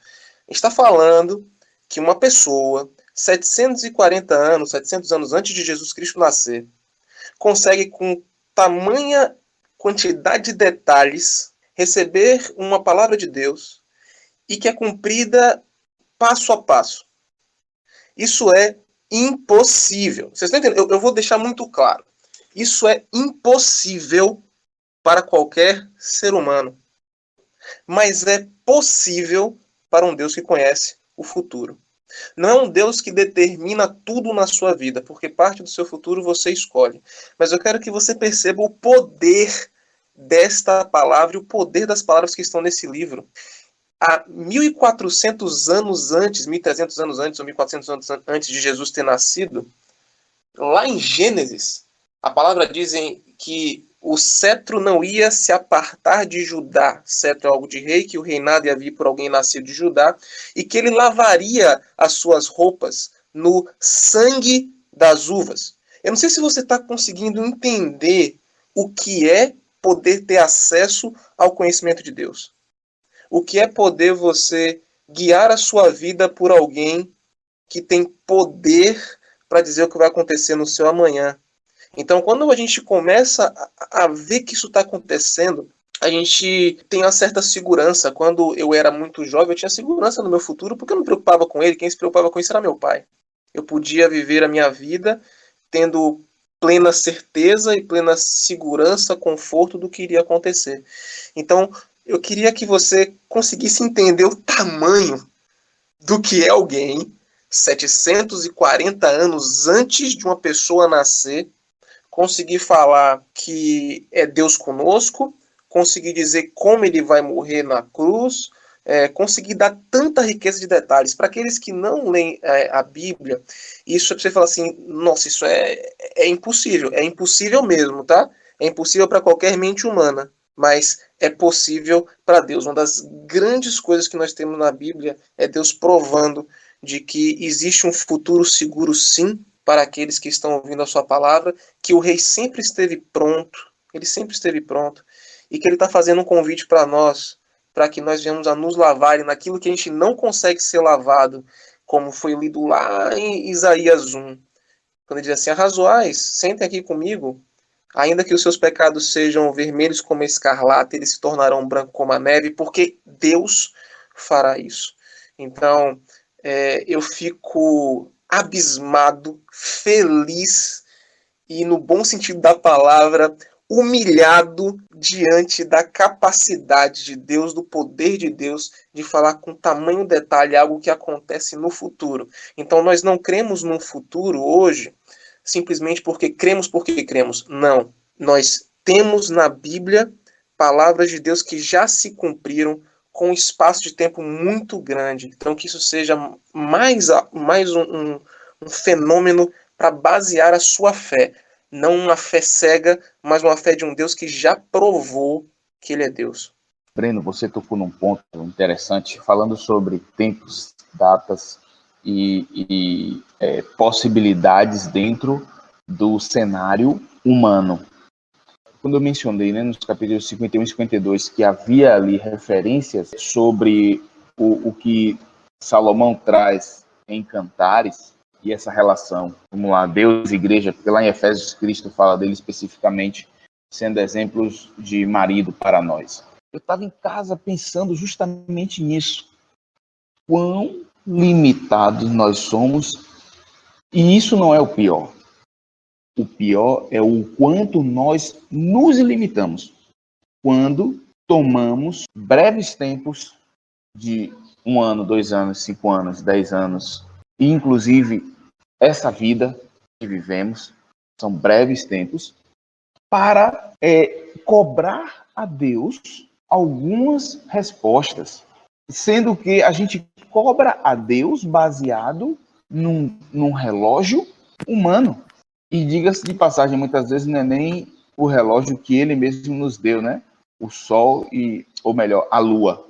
A gente está falando que uma pessoa, 700 anos antes de Jesus Cristo nascer, consegue, com tamanha quantidade de detalhes, receber uma palavra de Deus e que é cumprida passo a passo. Isso é impossível. Vocês estão entendendo? Eu vou deixar muito claro. Isso é impossível para qualquer ser humano. Mas é possível para um Deus que conhece o futuro. Não é um Deus que determina tudo na sua vida, porque parte do seu futuro você escolhe. Mas eu quero que você perceba o poder desta palavra e o poder das palavras que estão nesse livro. Há 1.400 anos antes, 1.300 anos antes ou 1.400 anos antes de Jesus ter nascido, lá em Gênesis, a palavra diz que o cetro não ia se apartar de Judá. Cetro é algo de rei, que o reinado ia vir por alguém nascido de Judá, e que ele lavaria as suas roupas no sangue das uvas. Eu não sei se você está conseguindo entender o que é poder ter acesso ao conhecimento de Deus. O que é poder você guiar a sua vida por alguém que tem poder para dizer o que vai acontecer no seu amanhã. Então, quando a gente começa a ver que isso está acontecendo, a gente tem uma certa segurança. Quando eu era muito jovem, eu tinha segurança no meu futuro, porque eu não me preocupava com ele. Quem se preocupava com isso era meu pai. Eu podia viver a minha vida tendo plena certeza e plena segurança, conforto do que iria acontecer. Então, eu queria que você conseguisse entender o tamanho do que é alguém 740 anos antes de uma pessoa nascer, conseguir falar que é Deus conosco, conseguir dizer como ele vai morrer na cruz, conseguir dar tanta riqueza de detalhes. Para aqueles que não leem a Bíblia, isso é para você falar assim, nossa, isso é impossível mesmo, tá? É impossível para qualquer mente humana, mas é possível para Deus. Uma das grandes coisas que nós temos na Bíblia é Deus provando de que existe um futuro seguro, sim, para aqueles que estão ouvindo a sua palavra, que o rei sempre esteve pronto, ele sempre esteve pronto, e que ele está fazendo um convite para nós, para que nós venhamos a nos lavar naquilo que a gente não consegue ser lavado, como foi lido lá em Isaías 1, quando ele diz assim: arrazoais, sentem aqui comigo, ainda que os seus pecados sejam vermelhos como a escarlata, eles se tornarão brancos como a neve, porque Deus fará isso. Então, eu fico abismado, feliz e, no bom sentido da palavra, humilhado diante da capacidade de Deus, do poder de Deus, de falar com tamanho detalhe algo que acontece no futuro. Então, nós não cremos num futuro hoje simplesmente porque cremos. Não. Nós temos na Bíblia palavras de Deus que já se cumpriram com um espaço de tempo muito grande. Então, que isso seja mais um fenômeno para basear a sua fé. Não uma fé cega, mas uma fé de um Deus que já provou que ele é Deus. Breno, você tocou num ponto interessante, falando sobre tempos, datas e possibilidades dentro do cenário humano. Quando eu mencionei, né, nos capítulos 51 e 52, que havia ali referências sobre o que Salomão traz em Cantares, e essa relação, vamos lá, Deus e igreja, porque lá em Efésios Cristo fala dele especificamente, sendo exemplos de marido para nós. Eu estava em casa pensando justamente nisso. Quão limitados nós somos, e isso não é o pior. O pior é o quanto nós nos limitamos quando tomamos breves tempos de 1 ano, 2 anos, 5 anos, 10 anos, e inclusive essa vida que vivemos, são breves tempos, para cobrar a Deus algumas respostas, sendo que a gente cobra a Deus baseado num relógio humano. E diga-se de passagem, muitas vezes não é nem o relógio que ele mesmo nos deu, né? O Sol ou melhor, a Lua,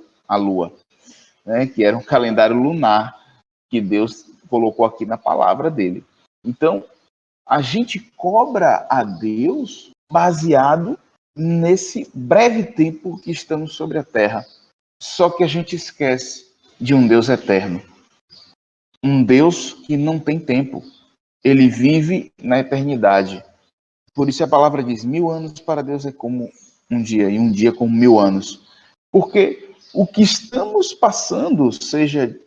né? Que era um calendário lunar que Deus colocou aqui na palavra dele. Então, a gente cobra a Deus baseado nesse breve tempo que estamos sobre a Terra. Só que a gente esquece de um Deus eterno. Um Deus que não tem tempo. Ele vive na eternidade. Por isso a palavra diz, 1000 anos para Deus é como um dia, e um dia como 1000 anos. Porque o que estamos passando, seja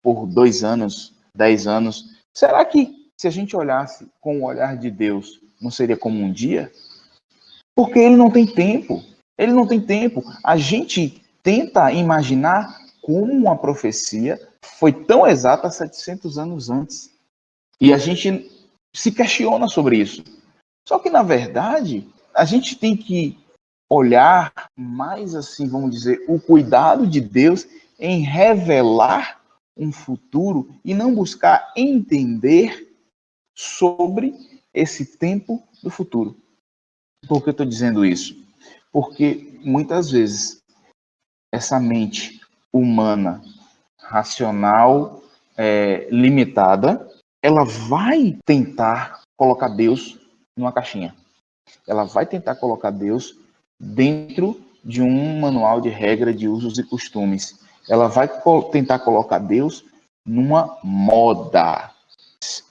por 2 anos, 10 anos, será que se a gente olhasse com o olhar de Deus, não seria como um dia? Porque ele não tem tempo. Ele não tem tempo. A gente tenta imaginar como uma profecia foi tão exata 700 anos antes. E a gente se questiona sobre isso. Só que, na verdade, a gente tem que olhar mais assim, vamos dizer, o cuidado de Deus em revelar um futuro e não buscar entender sobre esse tempo do futuro. Por que eu estou dizendo isso? Porque muitas vezes essa mente humana, racional, limitada, ela vai tentar colocar Deus numa caixinha. Ela vai tentar colocar Deus dentro de um manual de regra de usos e costumes. Ela vai tentar colocar Deus numa moda,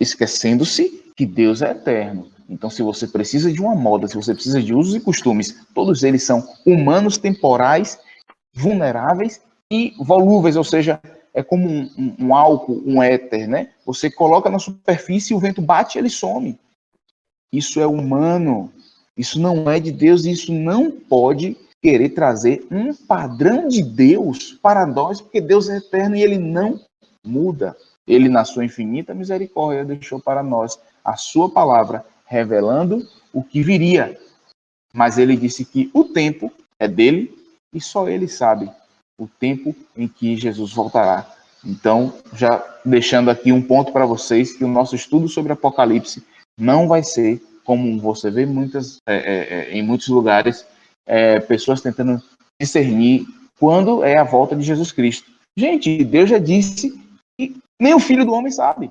esquecendo-se que Deus é eterno. Então, se você precisa de uma moda, se você precisa de usos e costumes, todos eles são humanos, temporais, vulneráveis e volúveis, ou seja, é como um álcool, um éter, né? Você coloca na superfície, o vento bate e ele some. Isso é humano, isso não é de Deus, isso não pode querer trazer um padrão de Deus para nós, porque Deus é eterno e ele não muda. Ele, na sua infinita misericórdia, deixou para nós a sua palavra, revelando o que viria. Mas ele disse que o tempo é dele e só ele sabe o tempo em que Jesus voltará. Então, já deixando aqui um ponto para vocês, que o nosso estudo sobre Apocalipse não vai ser como você vê em muitos lugares, pessoas tentando discernir quando é a volta de Jesus Cristo. Gente, Deus já disse que nem o Filho do Homem sabe.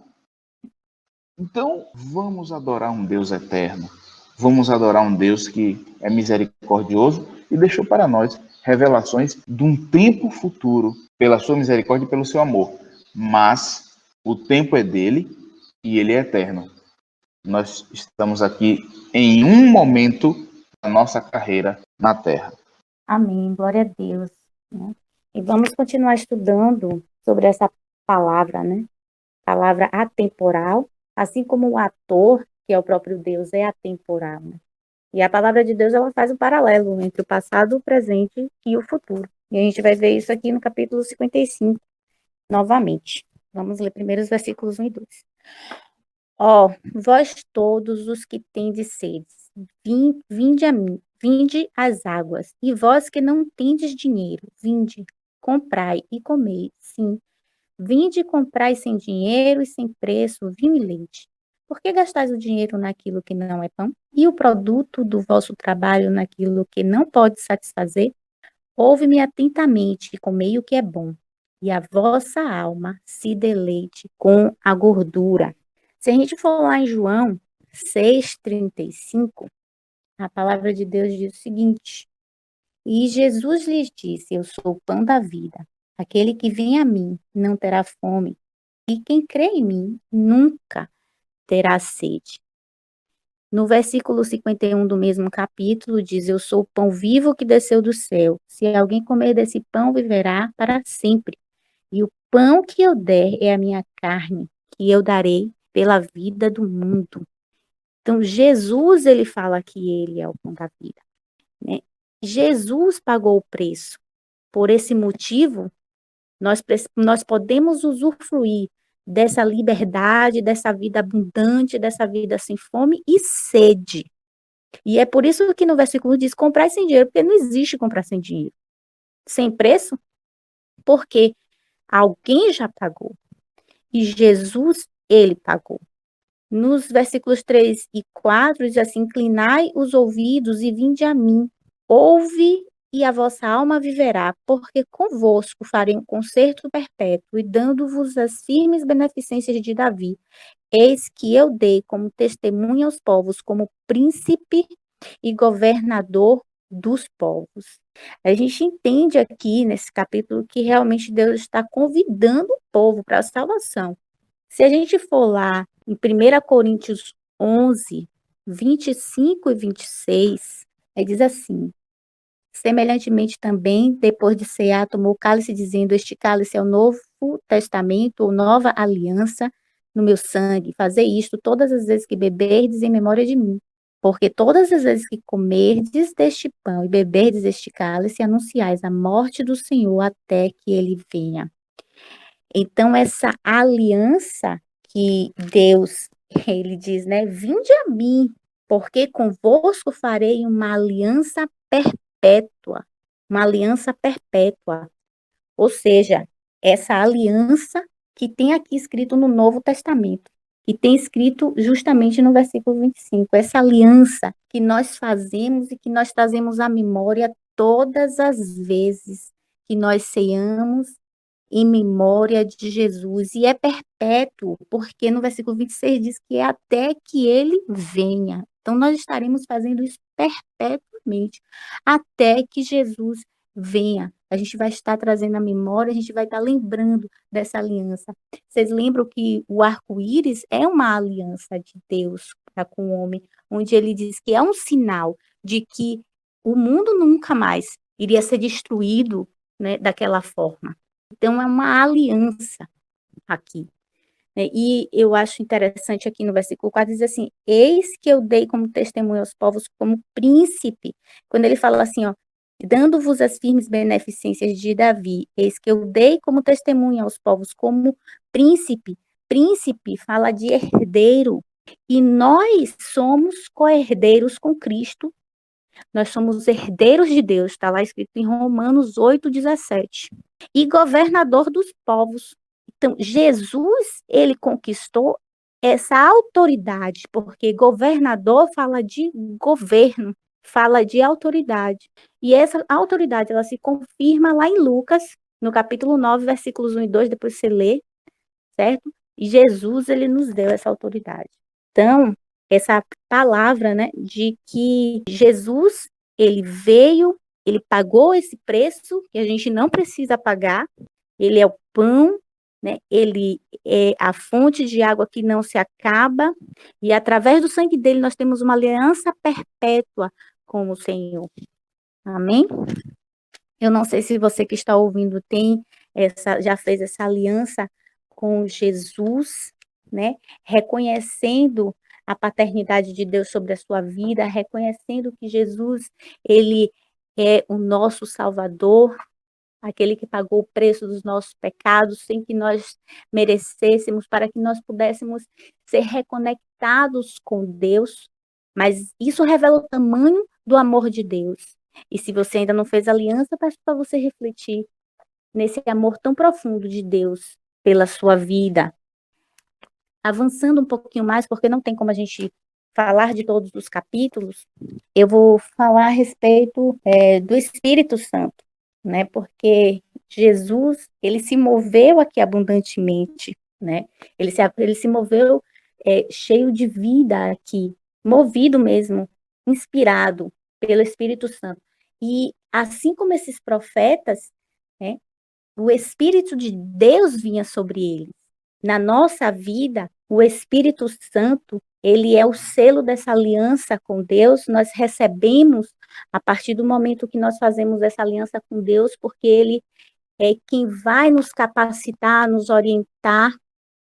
Então, vamos adorar um Deus eterno. Vamos adorar um Deus que é misericordioso e deixou para nós revelações de um tempo futuro, pela sua misericórdia e pelo seu amor. Mas o tempo é dele e ele é eterno. Nós estamos aqui em um momento da nossa carreira na Terra. Amém, glória a Deus. Né? E vamos continuar estudando sobre essa palavra, né? Palavra atemporal, assim como o ator, que é o próprio Deus, é atemporal, né? E a palavra de Deus, ela faz um paralelo entre o passado, o presente e o futuro. E a gente vai ver isso aqui no capítulo 55, novamente. Vamos ler primeiro os versículos 1 e 2. Ó, vós todos os que tendes sede, vinde a mim, vinde às águas, e vós que não tendes dinheiro, vinde, comprai e comei, sim. Vinde e comprai sem dinheiro e sem preço vinho e leite. Por que gastais o dinheiro naquilo que não é pão? E o produto do vosso trabalho naquilo que não pode satisfazer? Ouve-me atentamente e comei o que é bom, e a vossa alma se deleite com a gordura. Se a gente for lá em João 6,35, a palavra de Deus diz o seguinte: E Jesus lhes disse: Eu sou o pão da vida. Aquele que vem a mim não terá fome, e quem crê em mim nunca terá sede. No versículo 51 do mesmo capítulo, diz: Eu sou o pão vivo que desceu do céu. Se alguém comer desse pão, viverá para sempre. E o pão que eu der é a minha carne, que eu darei pela vida do mundo. Então, Jesus, ele fala que ele é o pão da vida, né? Jesus pagou o preço. Por esse motivo, nós podemos usufruir dessa liberdade, dessa vida abundante, dessa vida sem fome e sede. E é por isso que no versículo diz comprar sem dinheiro, porque não existe comprar sem dinheiro. Sem preço, porque alguém já pagou. E Jesus, ele pagou. Nos versículos 3 e 4, diz assim: Inclinai os ouvidos e vinde a mim. Ouve e a vossa alma viverá, porque convosco farei um concerto perpétuo, e dando-vos as firmes beneficências de Davi. Eis que eu dei como testemunha aos povos, como príncipe e governador dos povos. A gente entende aqui nesse capítulo que realmente Deus está convidando o povo para a salvação. Se a gente for lá em 1 Coríntios 11, 25 e 26, diz assim: Semelhantemente também, depois de cear, tomou o cálice, dizendo: Este cálice é o novo testamento, ou nova aliança no meu sangue. Fazei isto todas as vezes que beberdes em memória de mim. Porque todas as vezes que comerdes deste pão e beberdes este cálice, anunciais a morte do Senhor até que ele venha. Então, essa aliança que Deus, ele diz, né? Vinde a mim, porque convosco farei uma aliança perpétua. Uma aliança perpétua. Ou seja, essa aliança que tem aqui escrito no Novo Testamento, que tem escrito justamente no versículo 25, essa aliança que nós fazemos e que nós trazemos à memória todas as vezes que nós ceamos em memória de Jesus, e é perpétuo, porque no versículo 26 diz que é até que ele venha. Então, nós estaremos fazendo isso perpetuamente, até que Jesus venha. A gente vai estar trazendo a memória, a gente vai estar lembrando dessa aliança. Vocês lembram que o arco-íris é uma aliança de Deus para com o homem, onde ele diz que é um sinal de que o mundo nunca mais iria ser destruído, né, daquela forma. Então, é uma aliança aqui, né? E eu acho interessante aqui no versículo 4, diz assim: Eis que eu dei como testemunho aos povos como príncipe. Quando ele fala assim, ó, dando-vos as firmes beneficências de Davi, eis que eu dei como testemunho aos povos como príncipe. Príncipe fala de herdeiro. E nós somos co-herdeiros com Cristo. Nós somos herdeiros de Deus, está lá escrito em Romanos 8,17. E governador dos povos. Então, Jesus, ele conquistou essa autoridade, porque governador fala de governo, fala de autoridade. E essa autoridade, ela se confirma lá em Lucas, no capítulo 9, versículos 1 e 2, depois você lê, certo? E Jesus, ele nos deu essa autoridade. Então, essa palavra, né, de que Jesus, ele veio, ele pagou esse preço que a gente não precisa pagar, ele é o pão, né, ele é a fonte de água que não se acaba, e através do sangue dele nós temos uma aliança perpétua com o Senhor. Amém? Eu não sei se você que está ouvindo já fez essa aliança com Jesus, né, reconhecendo a paternidade de Deus sobre a sua vida, reconhecendo que Jesus, ele é o nosso Salvador, aquele que pagou o preço dos nossos pecados sem que nós merecêssemos, para que nós pudéssemos ser reconectados com Deus. Mas isso revela o tamanho do amor de Deus. E se você ainda não fez aliança, peço para você refletir nesse amor tão profundo de Deus pela sua vida. Avançando um pouquinho mais, porque não tem como a gente falar de todos os capítulos, eu vou falar a respeito do Espírito Santo, né? Porque Jesus, ele se moveu aqui abundantemente, né? Ele se moveu cheio de vida aqui, movido mesmo, inspirado pelo Espírito Santo. E assim como esses profetas, né, o Espírito de Deus vinha sobre eles. Na nossa vida, o Espírito Santo, ele é o selo dessa aliança com Deus. Nós recebemos a partir do momento que nós fazemos essa aliança com Deus, porque ele é quem vai nos capacitar, nos orientar.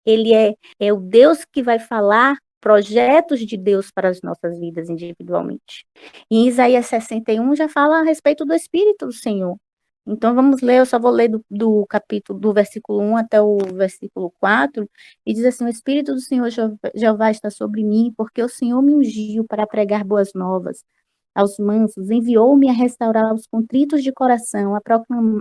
Ele é o Deus que vai falar projetos de Deus para as nossas vidas individualmente. E em Isaías 61 já fala a respeito do Espírito do Senhor. Então vamos ler, eu só vou ler do capítulo, do versículo 1 até o versículo 4, e diz assim: o Espírito do Senhor Jeová está sobre mim, porque o Senhor me ungiu para pregar boas novas aos mansos, enviou-me a restaurar os contritos de coração, a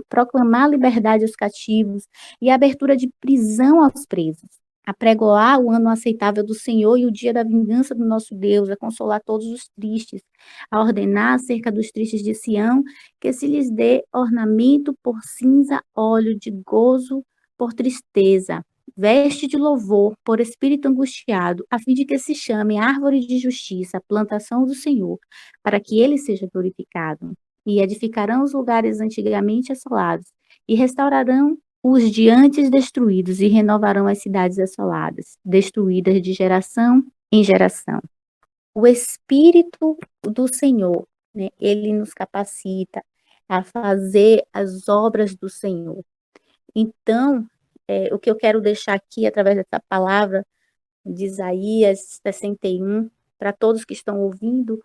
proclamar liberdade aos cativos e a abertura de prisão aos presos, a pregoar o ano aceitável do Senhor e o dia da vingança do nosso Deus, a consolar todos os tristes, a ordenar acerca dos tristes de Sião, que se lhes dê ornamento por cinza, óleo de gozo por tristeza, veste de louvor por espírito angustiado, a fim de que se chame árvore de justiça, a plantação do Senhor, para que ele seja glorificado. E edificarão os lugares antigamente assolados, e restaurarão os de antes destruídos, e renovarão as cidades assoladas, destruídas de geração em geração. O Espírito do Senhor, né, ele nos capacita a fazer as obras do Senhor. Então, o que eu quero deixar aqui, através dessa palavra de Isaías 61, para todos que estão ouvindo,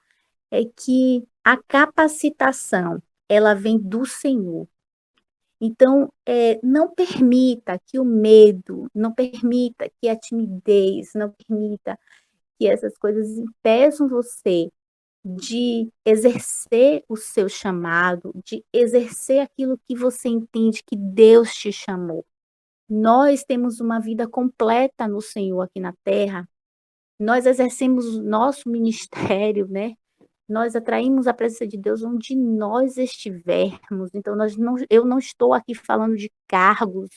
é que a capacitação, ela vem do Senhor. Então, não permita que o medo, não permita que a timidez, não permita que essas coisas impeçam você de exercer o seu chamado, de exercer aquilo que você entende que Deus te chamou. Nós temos uma vida completa no Senhor aqui na Terra. Nós exercemos o nosso ministério, né? Nós atraímos a presença de Deus onde nós estivermos. Então, eu não estou aqui falando de cargos,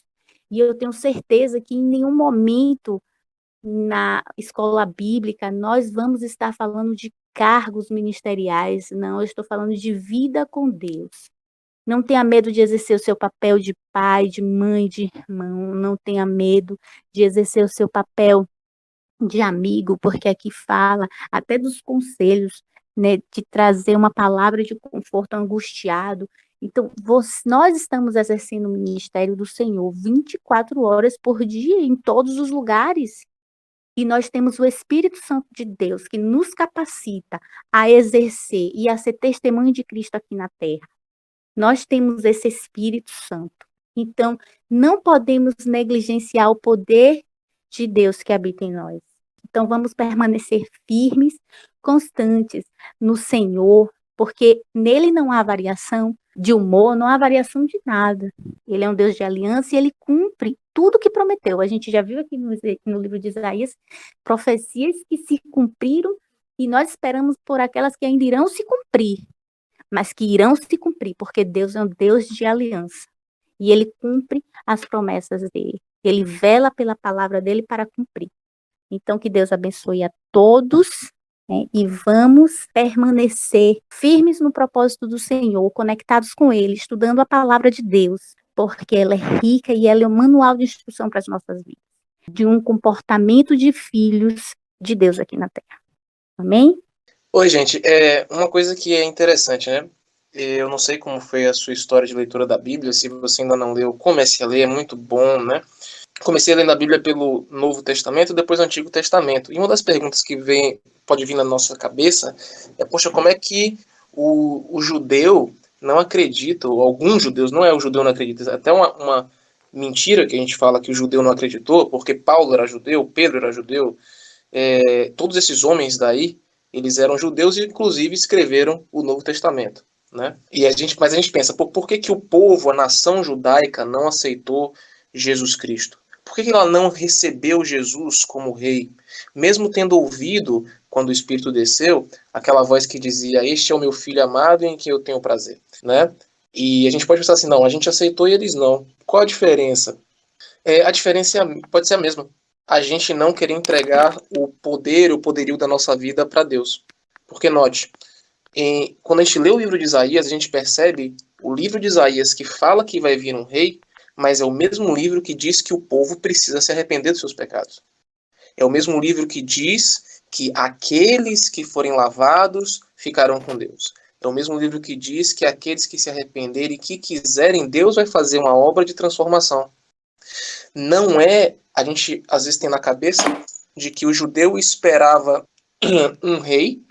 e eu tenho certeza que em nenhum momento na escola bíblica nós vamos estar falando de cargos ministeriais. Não, eu estou falando de vida com Deus. Não tenha medo de exercer o seu papel de pai, de mãe, de irmão. Não tenha medo de exercer o seu papel de amigo, porque aqui fala até dos conselhos, né, de trazer uma palavra de conforto angustiado. Então, nós estamos exercendo o ministério do Senhor 24 horas por dia, em todos os lugares. E nós temos o Espírito Santo de Deus, que nos capacita a exercer e a ser testemunho de Cristo aqui na Terra. Nós temos esse Espírito Santo. Então, não podemos negligenciar o poder de Deus que habita em nós. Então, vamos permanecer firmes, constantes no Senhor, porque nele não há variação de humor, não há variação de nada. Ele é um Deus de aliança e ele cumpre tudo que prometeu. A gente já viu aqui no livro de Isaías profecias que se cumpriram e nós esperamos por aquelas que ainda irão se cumprir, mas que irão se cumprir, porque Deus é um Deus de aliança. E ele cumpre as promessas dele. Ele vela pela palavra dele para cumprir. Então, que Deus abençoe a todos, né, e vamos permanecer firmes no propósito do Senhor, conectados com ele, estudando a palavra de Deus, porque ela é rica e ela é um manual de instrução para as nossas vidas, de um comportamento de filhos de Deus aqui na Terra. Amém? Oi, gente, uma coisa que é interessante, né? Eu não sei como foi a sua história de leitura da Bíblia, se você ainda não leu, comece a ler, é muito bom, né? comecei lendo a Bíblia pelo Novo Testamento, depois o Antigo Testamento. E uma das perguntas que pode vir na nossa cabeça é, poxa, como é que o judeu não acredita, ou alguns judeus, não é o judeu não acredita, é até uma mentira que a gente fala que o judeu não acreditou, porque Paulo era judeu, Pedro era judeu, todos esses homens daí, eles eram judeus e inclusive escreveram o Novo Testamento, né? Mas a gente pensa, por que que o povo, a nação judaica não aceitou Jesus Cristo? Por que ela não recebeu Jesus como rei? Mesmo tendo ouvido, quando o Espírito desceu, aquela voz que dizia, este é o meu filho amado em quem eu tenho prazer, né? E a gente pode pensar assim, não, a gente aceitou e eles não. Qual a diferença? A diferença pode ser a mesma. A gente não querer entregar o poderio da nossa vida para Deus. Porque, note, quando a gente lê o livro de Isaías, a gente percebe o livro de Isaías que fala que vai vir um rei, mas é o mesmo livro que diz que o povo precisa se arrepender dos seus pecados. É o mesmo livro que diz que aqueles que forem lavados ficarão com Deus. É o mesmo livro que diz que aqueles que se arrependerem e que quiserem, Deus vai fazer uma obra de transformação. Não é, a gente às vezes tem na cabeça de que o judeu esperava um rei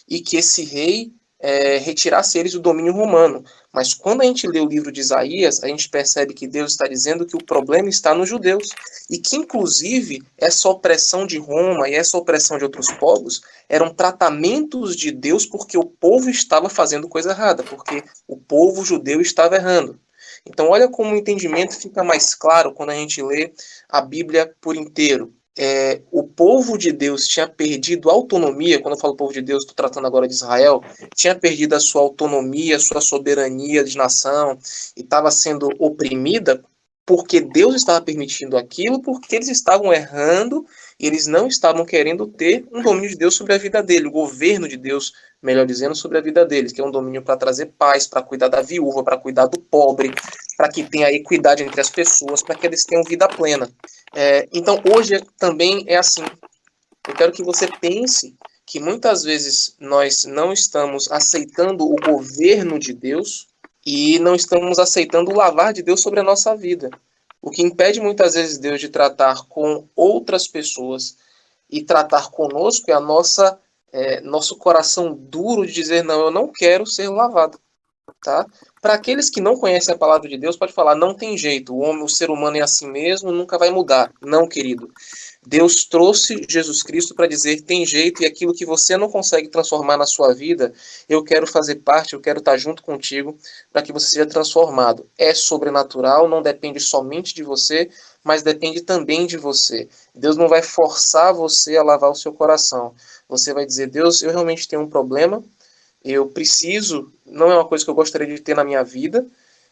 e que esse rei retirasse eles do domínio romano. Mas quando a gente lê o livro de Isaías, a gente percebe que Deus está dizendo que o problema está nos judeus. E que, inclusive, essa opressão de Roma e essa opressão de outros povos eram tratamentos de Deus porque o povo estava fazendo coisa errada, porque o povo judeu estava errando. Então, olha como o entendimento fica mais claro quando a gente lê a Bíblia por inteiro. O povo de Deus tinha perdido a autonomia, quando eu falo povo de Deus, estou tratando agora de Israel, tinha perdido a sua autonomia, a sua soberania de nação, e estava sendo oprimida porque Deus estava permitindo aquilo, porque eles estavam errando, e eles não estavam querendo ter um domínio de Deus sobre a vida dele, o governo de Deus, melhor dizendo, sobre a vida deles, que é um domínio para trazer paz, para cuidar da viúva, para cuidar do pobre, para que tenha equidade entre as pessoas, para que eles tenham vida plena. Então, hoje também é assim. Eu quero que você pense que muitas vezes nós não estamos aceitando o governo de Deus e não estamos aceitando o lavar de Deus sobre a nossa vida. O que impede muitas vezes Deus de tratar com outras pessoas e tratar conosco é nosso coração duro de dizer, não, eu não quero ser lavado. Tá? Para aqueles que não conhecem a palavra de Deus, pode falar, não tem jeito, o ser humano é assim mesmo, nunca vai mudar. Não, querido. Deus trouxe Jesus Cristo para dizer, tem jeito, e aquilo que você não consegue transformar na sua vida, eu quero fazer parte, eu quero estar junto contigo para que você seja transformado. É sobrenatural, não depende somente de você, mas depende também de você. Deus não vai forçar você a lavar o seu coração. Você vai dizer, Deus, eu realmente tenho um problema, eu preciso, não é uma coisa que eu gostaria de ter na minha vida,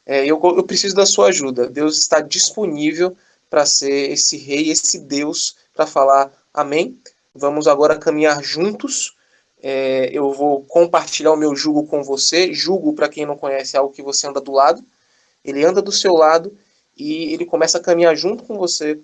eu preciso da sua ajuda. Deus está disponível para ser esse rei, esse Deus, para falar amém. Vamos agora caminhar juntos. Eu vou compartilhar o meu jugo com você. Jugo, para quem não conhece, é algo que você anda do lado. Ele anda do seu lado e ele começa a caminhar junto com você.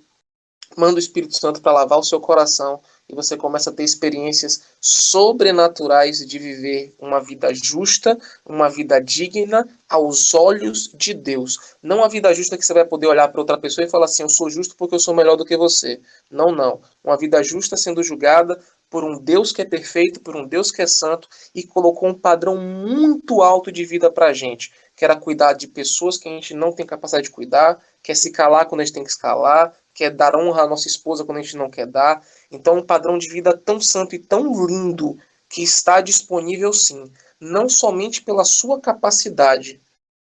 Manda o Espírito Santo para lavar o seu coração e você começa a ter experiências sobrenaturais de viver uma vida justa, uma vida digna aos olhos de Deus. Não a vida justa que você vai poder olhar para outra pessoa e falar assim, eu sou justo porque eu sou melhor do que você. Não, não. Uma vida justa sendo julgada por um Deus que é perfeito, por um Deus que é santo e colocou um padrão muito alto de vida para a gente. Que era cuidar de pessoas que a gente não tem capacidade de cuidar, quer se calar quando a gente tem que se calar, quer dar honra à nossa esposa quando a gente não quer dar. Então, um padrão de vida tão santo e tão lindo que está disponível, sim, não somente pela sua capacidade,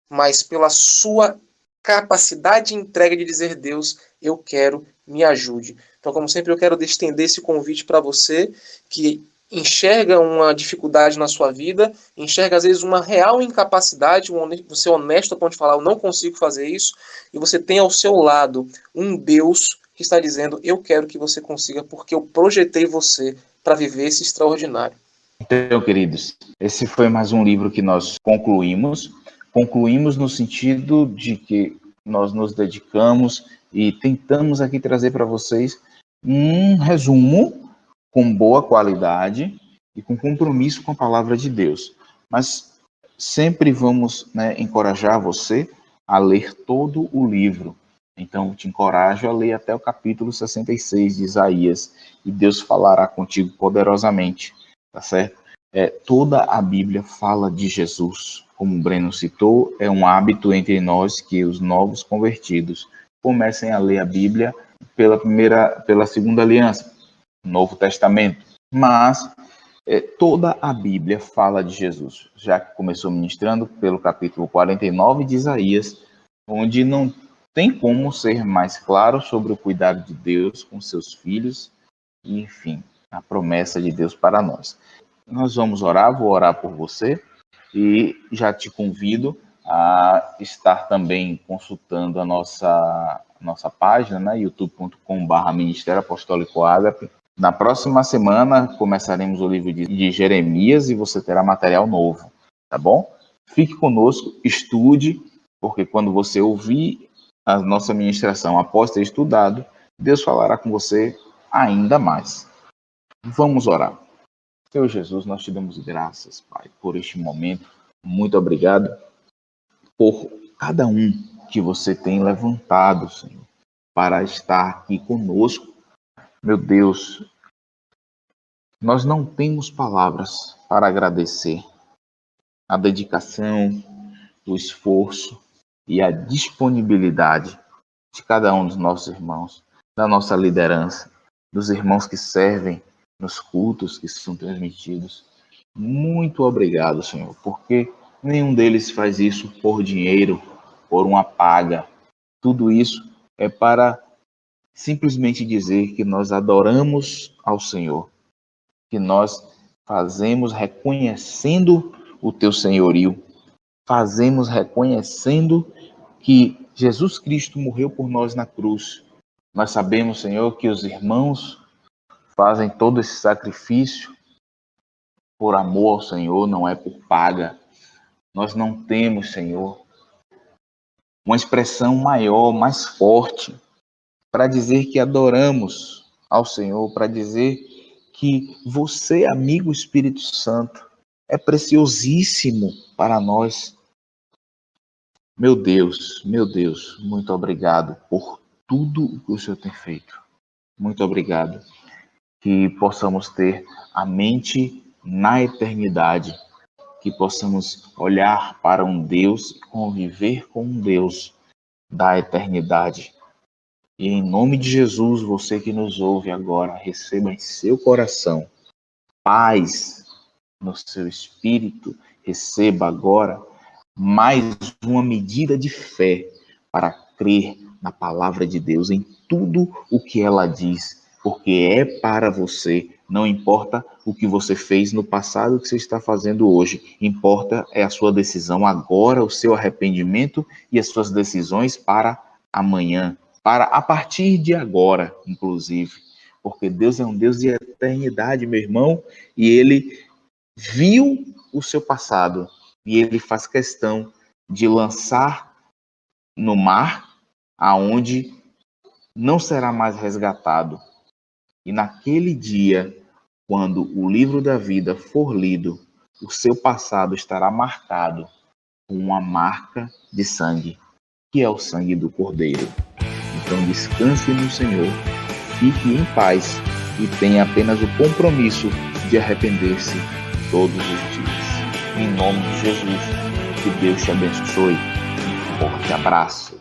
mas pela sua capacidade de entrega de dizer, Deus, eu quero, me ajude. Então, como sempre, eu quero estender esse convite para você que enxerga uma dificuldade na sua vida, enxerga às vezes uma real incapacidade, você é honesto a ponto de falar, eu não consigo fazer isso, e você tem ao seu lado um Deus que está dizendo, eu quero que você consiga, porque eu projetei você para viver esse extraordinário. Então, queridos, esse foi mais um livro que nós concluímos. Concluímos no sentido de que nós nos dedicamos e tentamos aqui trazer para vocês um resumo com boa qualidade e com compromisso com a palavra de Deus. Mas sempre vamos encorajar você a ler todo o livro. Então, eu te encorajo a ler até o capítulo 66 de Isaías, e Deus falará contigo poderosamente, tá certo? Toda a Bíblia fala de Jesus. Como o Breno citou, é um hábito entre nós que os novos convertidos comecem a ler a Bíblia pela segunda aliança, Novo Testamento. Mas toda a Bíblia fala de Jesus, já que começou ministrando pelo capítulo 49 de Isaías, onde não tem como ser mais claro sobre o cuidado de Deus com seus filhos e, enfim, a promessa de Deus para nós. Nós vamos orar, vou orar por você e já te convido a estar também consultando a nossa página, né, youtube.com/Ministério Apostólico Ágape. Na próxima semana começaremos o livro de Jeremias e você terá material novo, tá bom? Fique conosco, estude, porque quando você ouvir a nossa ministração após ter estudado, Deus falará com você ainda mais. Vamos orar. Senhor Jesus, nós te damos graças, Pai, por este momento. Muito obrigado por cada um que você tem levantado, Senhor, para estar aqui conosco. Meu Deus, nós não temos palavras para agradecer a dedicação, o esforço e a disponibilidade de cada um dos nossos irmãos, da nossa liderança, dos irmãos que servem nos cultos que são transmitidos. Muito obrigado, Senhor, porque nenhum deles faz isso por dinheiro, por uma paga. Tudo isso é para simplesmente dizer que nós adoramos ao Senhor, que nós fazemos reconhecendo o teu senhorio, fazemos reconhecendo que Jesus Cristo morreu por nós na cruz. Nós sabemos, Senhor, que os irmãos fazem todo esse sacrifício por amor ao Senhor, não é por paga. Nós não temos, Senhor, uma expressão maior, mais forte, para dizer que adoramos ao Senhor, para dizer que você, amigo Espírito Santo, é preciosíssimo para nós. Meu Deus, muito obrigado por tudo o que o Senhor tem feito. Muito obrigado. Que possamos ter a mente na eternidade, que possamos olhar para um Deus e conviver com um Deus da eternidade. E em nome de Jesus, você que nos ouve agora, receba em seu coração paz no seu espírito, receba agora mais uma medida de fé para crer na palavra de Deus, em tudo o que ela diz, porque é para você. Não importa o que você fez no passado, o que você está fazendo hoje. Importa é a sua decisão agora, o seu arrependimento e as suas decisões para amanhã, para a partir de agora, inclusive. Porque Deus é um Deus de eternidade, meu irmão, e Ele viu o seu passado e Ele faz questão de lançar no mar, aonde não será mais resgatado. E naquele dia, quando o livro da vida for lido, o seu passado estará marcado com uma marca de sangue, que é o sangue do Cordeiro. Então descanse no Senhor, fique em paz e tenha apenas o compromisso de arrepender-se todos os dias. Em nome de Jesus, que Deus te abençoe. Um forte abraço.